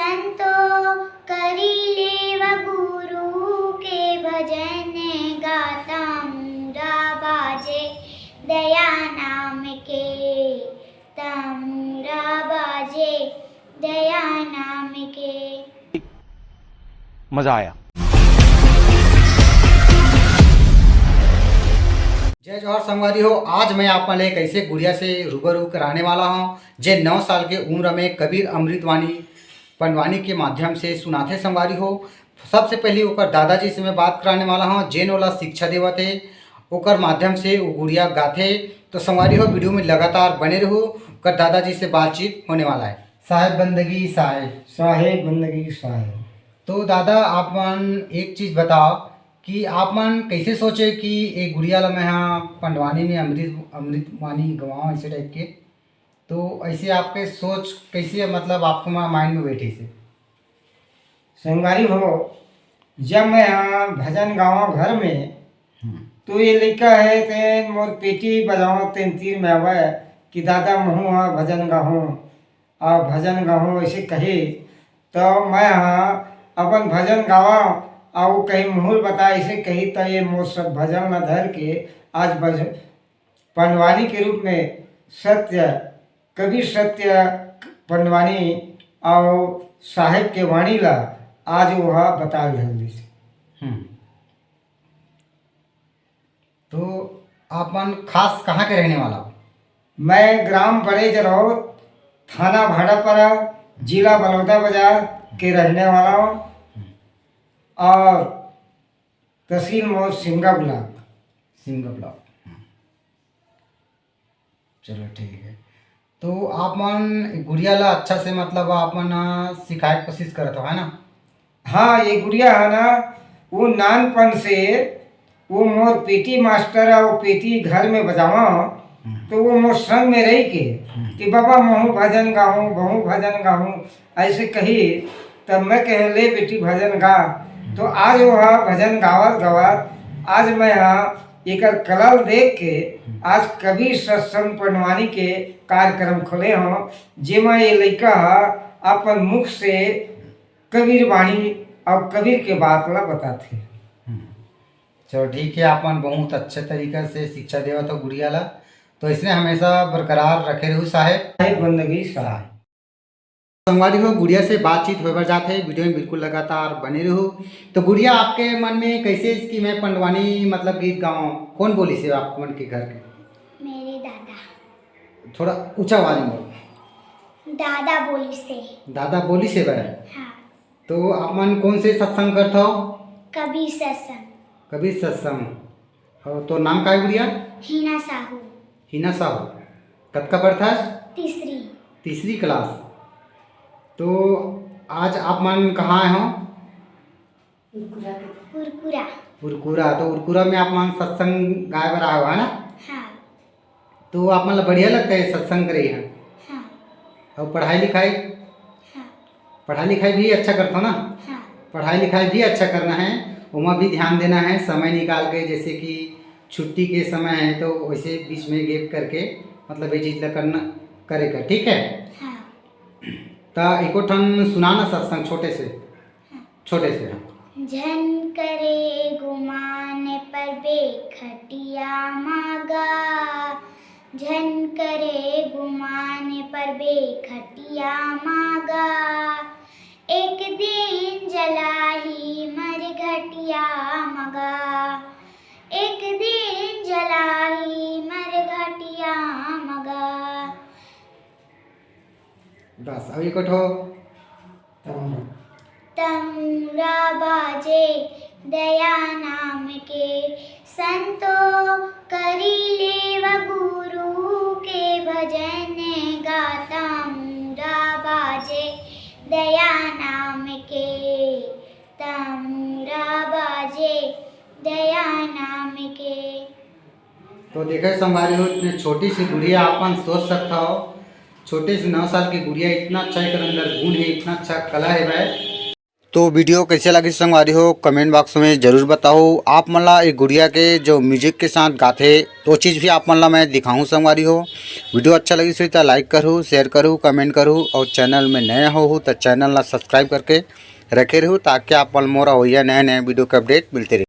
संतो करी लेव गुरु के भजन गाता मूरा बाजे दया नाम के तामूरा बाजे दया नाम के। मजा आया। जय जवाहर संगवारी हो। आज मैं आप एक ऐसे गुड़िया से रूबरू कराने वाला हूँ जे 9 साल के उम्र में कबीर अमृतवाणी पंडवानी के माध्यम से सुनाथे संगवारी हो। सबसे पहले ओकर दादाजी से मैं बात कराने वाला हूँ जेन वाला शिक्षा देवत है ओकर माध्यम से वो गुड़िया गाथे। तो संगवारी हो वीडियो में लगातार बने रहो। ओकर दादाजी से बातचीत होने वाला है। साहेब बंदगी साहेब बंदगी साहेब। तो दादा आप मन एक चीज़ बताओ कि आप मन कैसे सोचे कि एक गुड़िया ला मैं हाँ पंडवानी में अमृतवाणी गवाऊँ ऐसे टाइप के। तो ऐसे आपके सोच कैसे मतलब आपको माइंड में बैठी से संगवारी हो, जब मैं यहाँ भजन गाँव घर में तो ये लड़का है ते मोर पेटी बजाओ तेन तीर में आवे कि दादा महू हाँ भजन गाहूँ और भजन गाहूँ ऐसे कहे। तो मैं यहाँ अपन भजन गावा और वो कहीं मुहूल बता ऐसे कही तो ये मोर सब भजन न धर के आज भजन पंडवानी के रूप में सत्य कबीर सत्य पंडवानी और साहेब के वाणी ला आज वह बता जल्दी से। तो आप मन खास कहाँ के रहने वाला हो? मैं ग्राम बड़े जरौर थाना भाड़ापरा जिला बलौदा बाजार के रहने वाला हूँ और तहसील मोर सिंगा ब्लॉक। चलो ठीक है। तो आप मन गुड़िया ला अच्छा से मतलब आप मन सिखाए की कोशिश करत हो है ना? हाँ, ये गुड़िया है ना वो नानपन से वो मोर पेटी मास्टर है वो पेटी घर में बजावा तो वो मोर संग में रही के कि बाबा महू भजन गाहूँ ऐसे कही। तब मैं कह ले बेटी भजन गा। तो आज वह भजन गावत आज मैं यहाँ एक कला देख के आज कबीर सत्संग पंडवानी के कार्यक्रम खोले हों जेमा ये लड़का अपन मुख से कबीर वाणी और कबीर के बात ला बताते। चलो ठीक है। आप मन बहुत अच्छे तरीके से शिक्षा देवा तो गुड़िया ला तो इसने हमेशा बरकरार रखे रहू साहेब बंदगी साहेब। संगवारी हो गुड़िया से बातचीत हो जाते हैं वीडियो में बिल्कुल लगातार बने रहो। तो गुड़िया आपके मन में कैसे कि मैं पंडवानी मतलब गीत गाऊँ कौन बोली से आप मन के घर के? मेरे दादा। थोड़ा ऊंचा आवाज में बोलो। दादा बोली से। दादा बोली से बड़ा। हाँ। तो आप मन कौन से सत्संग करते हो? कबीर सत्संग। कबीर सत्संग। और तो नाम का है गुड़िया? हीना साहू। हीना साहू। कब का पढ़ता? तीसरी क्लास। तो आज आप मन कहाँ आए हो? उरकुरा। तो उरकुरा में आप मन सत्संग गाय बर आए हो है ना? हाँ। तो आप मन बढ़िया लगता है सत्संग करे हैं? हाँ। और पढ़ाई लिखाई? हाँ। पढ़ाई लिखाई भी अच्छा करता ना? हाँ। पढ़ाई लिखाई भी अच्छा करना है उमा भी ध्यान देना है समय निकाल के। जैसे कि छुट्टी के समय है तो वैसे बीच में गैप करके मतलब ये चीज़ करना करेगा ठीक है। हाँ। तो एको ठन सुनाना सत्संग छोटे से। झन करे गुमान पर बेखटिया मागा झन करे गुमान पर बेखटिया मागा एक दिन जलाही मर घटिया मगा एक दिन जलाही मर घटिया मगा। बस अब एको ठो तमूरा बाजे दया नाम के संतो करी लेव गुरु के भजन गाता मूरा बाजे दया नाम के तमूरा बाजे दया नाम के। तो देखे संभारी हो इतने छोटी सी गुड़िया अपन सोच सकता हो छोटे से 9 साल की गुड़िया इतना अच्छा एक अंदर गुण है इतना अच्छा कला है भाई। तो वीडियो कैसे लगी संगवारी हो कमेंट बॉक्स में ज़रूर बताओ। आप मन ला एक गुड़िया के जो म्यूजिक के साथ गाथे तो चीज़ भी आप मन ला मैं दिखाऊँ संगवारी हो। वीडियो अच्छा लगी तो लाइक करूँ, शेयर करूँ, कमेंट करूँ और चैनल में नया हो तो चैनल ला सब्सक्राइब करके रखे रहूँ ताकि आप मन मोरा होइया नए नए वीडियो के अपडेट मिलते रहे।